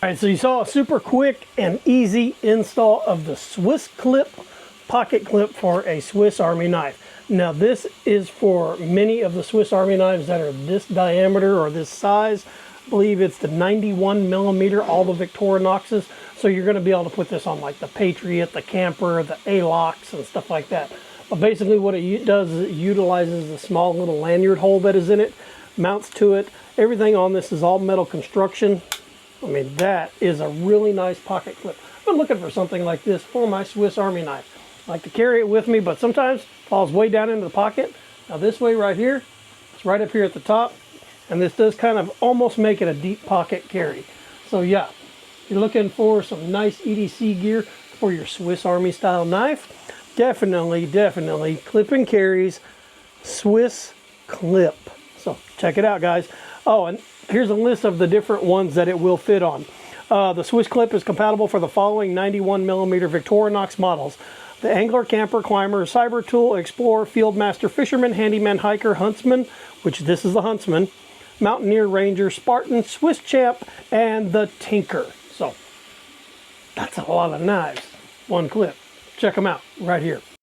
All right, so you saw a super quick and easy install of the Swiss clip pocket clip for a Swiss Army knife. Now this is for many of the Swiss Army knives that are this diameter or this size. I believe it's the 91 millimeter, all the Victorinoxes. So you're going to be able to put this on like the Patriot, the Camper, the A-Locks and stuff like that. But basically what it does is it utilizes the small little lanyard hole that is in it, mounts to it. Everything on this is all metal construction. I mean, that is a really nice pocket clip. I've been looking for something like this for my Swiss Army knife. I like to carry it with me, but sometimes it falls way down into the pocket. Now this way right here, it's right up here at the top, and this does kind of almost make it a deep pocket carry. So yeah, if you're looking for some nice EDC gear for your Swiss Army style knife, definitely clip and carries Swiss clip. So check it out, guys. Oh, and here's a list of the different ones that it will fit on. The Swiss clip is compatible for the following 91 millimeter Victorinox models: the Angler, Camper, Climber, Cyber Tool, Explorer, Fieldmaster, Fisherman, Handyman, Hiker, Huntsman, which this is the Huntsman, Mountaineer, Ranger, Spartan, Swiss Champ, and the Tinker. So that's a lot of knives, one clip. Check them out right here.